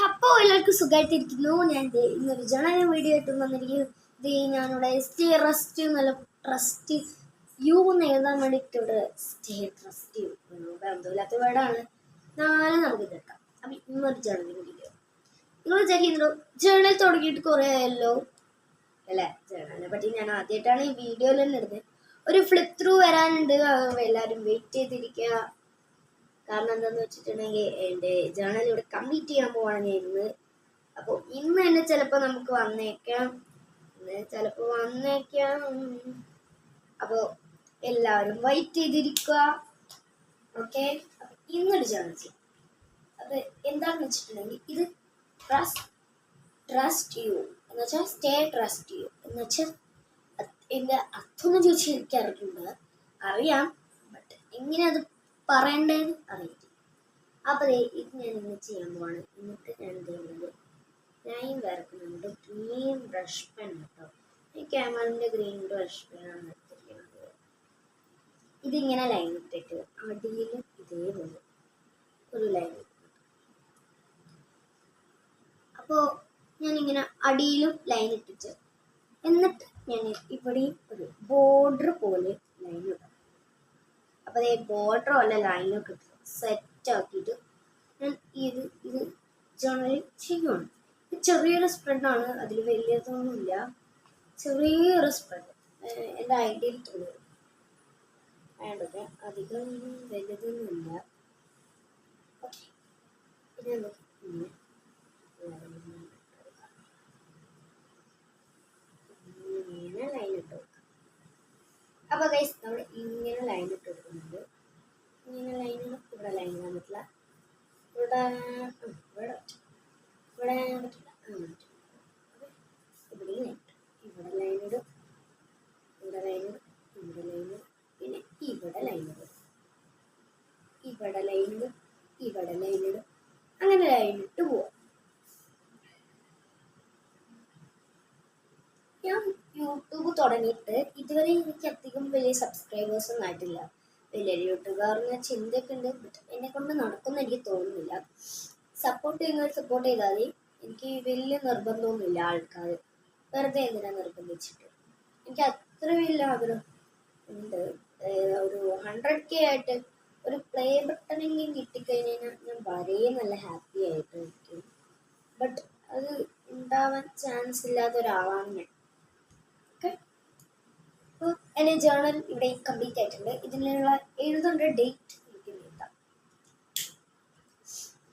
അപ്പോൾ എല്ലാവർക്കും സുഖമായിട്ടിരിക്കുന്നു. ഞാൻ ഇന്നൊരു ജേണൽ വീഡിയോ ആയിട്ട് വന്നിരിക്കുന്നു. ഞാനിവിടെ സ്റ്റേ റെസ്റ്റ് എന്നുള്ള ട്രസ്റ്റ് യു എന്ന് എഴുതാൻ വേണ്ടിയിട്ട് സ്റ്റേ ട്രസ്റ്റ് യു ബന്ധമില്ലാത്ത വേർഡാണ്. നാളെ നമുക്ക് കേൾക്കാം. അപ്പം ഇന്നൊരു ജേണൽ വീഡിയോ നിങ്ങൾ വിചാരിക്കുന്നു ജേണൽ തുടങ്ങിയിട്ട് കുറേ ആയല്ലോ അല്ലേ? ജേണലിനെ പറ്റി ഞാൻ ആദ്യമായിട്ടാണ് ഈ വീഡിയോയിൽ തന്നെ ഇടുന്നത്. ഒരു ഫ്ലിപ്പ് ത്രൂ വരാനുണ്ട്, എല്ലാവരും വെയിറ്റ് ചെയ്തിരിക്കുക. കാരണം എന്താണെന്ന് വെച്ചിട്ടുണ്ടെങ്കിൽ എൻ്റെ ജേണൽ ഇവിടെ കംപ്ലീറ്റ് ചെയ്യാൻ പോവാണ് ഞാൻ ഇന്ന്. അപ്പോൾ ഇന്ന് തന്നെ ചിലപ്പോൾ നമുക്ക് വന്നേക്കാം. അപ്പോൾ എല്ലാവരും വെയിറ്റ് ചെയ്തിരിക്കുക. ഓക്കെ, ഇന്നൊരു ജേണൽ ചെയ്യാം. അത് എന്താണെന്ന് വെച്ചിട്ടുണ്ടെങ്കിൽ ഇത് ട്രസ്റ്റ് യു എന്ന് വെച്ചാൽ സ്റ്റേ ട്രസ്റ്റ് യു എന്ന് വെച്ചാൽ എൻ്റെ അർത്ഥമൊന്നും ചോദിച്ചാൽ എനിക്കറിയില്ല, അറിയാം, ബട്ട് എങ്ങനെ അത് പറയേണ്ടതെന്ന് അറിയില്ല. അപ്പോൾ ഇത് ഞാൻ ഇന്ന് ചെയ്യാൻ പോവാണ്. എന്നിട്ട് ഞാൻ ചെയ്യുന്നത് ലൈൻ വരക്കുന്നുണ്ട്. ഗ്രീൻ ബ്രഷ് പെൻ കേട്ടോ, ഈ ക്യാമറിൻ്റെ ഗ്രീൻ ബ്രഷ് പെനാണ് എടുത്തിരിക്കുന്നത്. ഇതിങ്ങനെ ലൈൻ ഇട്ടിട്ട് അടിയിൽ ഇതേപോലെ ഒരു ലൈൻ ഇട്ടു. അപ്പോൾ ഞാനിങ്ങനെ അടിയിലും ലൈൻ ഇട്ടിട്ട് എന്നിട്ട് ഞാൻ ഇവിടെയും ഒരു ബോർഡർ പോലെ ലൈൻ ഇടാം. അപ്പോൾ അതേ ബോർഡർ പോലെ ലൈനൊക്കെ ഇട്ട് സെറ്റ് ആക്കിയിട്ട് ഞാൻ ഇത് ജേണലിൽ ചെയ്യുവാണ്. ഇത് ചെറിയൊരു സ്പ്രെഡാണ്, അതിൽ വലിയതൊന്നുമില്ല, ചെറിയൊരു സ്പ്രെഡ്. എൻ്റെ ഐഡിയയിൽ തോന്നുന്നു വേണ്ടത് അധികം വലുതൊന്നുമില്ല. ഓക്കെ, പിന്നെ നമുക്ക് ഇങ്ങനെ ലൈൻ ഇട്ട് കൊടുക്കാം. അപ്പോൾ ഗൈസ് നമ്മൾ ഇങ്ങനെ ലൈൻ ഇട്ട് കൊടുക്കുന്നുണ്ട്. ഇങ്ങനെ ലൈൻ ഇവിടെ ലൈൻ ഇടാൻ പറ്റില്ല, ഇവിടെ പറ്റില്ല, ഇവിടെ ഇവിടെ ലൈൻ ഇടും, ഇവിടെ ലൈൻ ഇടും, ഇവിടെ ലൈൻ ഇടും, പിന്നെ ഇവിടെ ലൈൻ ഇടും, ഇവിടെ ലൈൻ ഇടും, ഇവിടെ ലൈൻ ഇടും, അങ്ങനെ ലൈൻ ഇട്ട് പോവാം. ഞാൻ യൂട്യൂബ് തുടങ്ങിയിട്ട് ഇതുവരെ എനിക്ക് അധികം വലിയ സബ്സ്ക്രൈബേഴ്സ് ഒന്നും ആയിട്ടില്ല. വലിയൊരു യൂട്യൂബറിന് ചിന്തയൊക്കെ ഉണ്ട്, ബട്ട് എന്നെ കൊണ്ട് നടക്കുമെന്ന് എനിക്ക് തോന്നുന്നില്ല. സപ്പോർട്ട് ചെയ്താൽ മതി. എനിക്ക് വലിയ നിർബന്ധമൊന്നുമില്ല. ആൾക്കാർ വെറുതെ എന്തിനാ നിർബന്ധിച്ചിട്ട്, എനിക്ക് അത്ര വലിയ ആഗ്രഹം ഉണ്ട്. ഒരു 100K ആയിട്ട് ഒരു പ്ലേ ബട്ടണെങ്കിലും കിട്ടിക്കഴിഞ്ഞാൽ ഞാൻ വളരെ നല്ല ഹാപ്പി ആയിട്ട് ഇരിക്കും. ബട്ട് അത് ഉണ്ടാവാൻ ചാൻസ് ഇല്ലാത്ത ഒരാളാണ് ഞാൻ. ഓക്കെ, അപ്പോൾ എൻ്റെ ജേണൽ ഇവിടെ കംപ്ലീറ്റ് ആയിട്ടുണ്ട്. ഇതിനുള്ള എഴുതേണ്ട ഡേറ്റ് എനിക്ക് നീട്ടാം.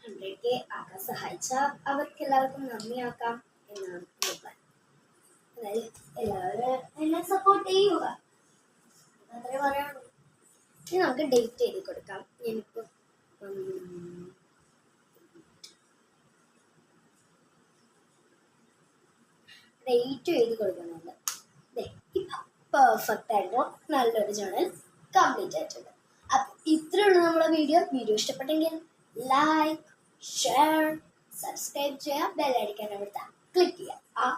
100K ആക്കാൻ സഹായിച്ച അവർക്ക് എല്ലാവർക്കും നന്ദിയാക്കാം എന്നാണ് എൻ്റെ പ്ലാൻ. അതായത് എല്ലാവരും എന്നെ സപ്പോർട്ട് ചെയ്യുക, അത്രേ പറയാനുള്ളൂ. ഇനി നമുക്ക് ഡേറ്റ് എഴുതി കൊടുക്കാം. ഞാനിപ്പോൾ ഡേറ്റ് എഴുതി കൊടുക്കുന്നുണ്ട്. ഇപ്പം പെർഫെക്റ്റ് ആയിട്ട് നല്ലൊരു ജേണൽ കംപ്ലീറ്റ് ആയിട്ടുണ്ട്. അപ്പം ഇത്രയുള്ള നമ്മളെ വീഡിയോ ഇഷ്ടപ്പെട്ടെങ്കിൽ ലൈക്ക്, ഷെയർ, സബ്സ്ക്രൈബ് ചെയ്യുക, ബെൽ അടിക്കാൻ അവിടുത്തെ ക്ലിക്ക് ചെയ്യുക.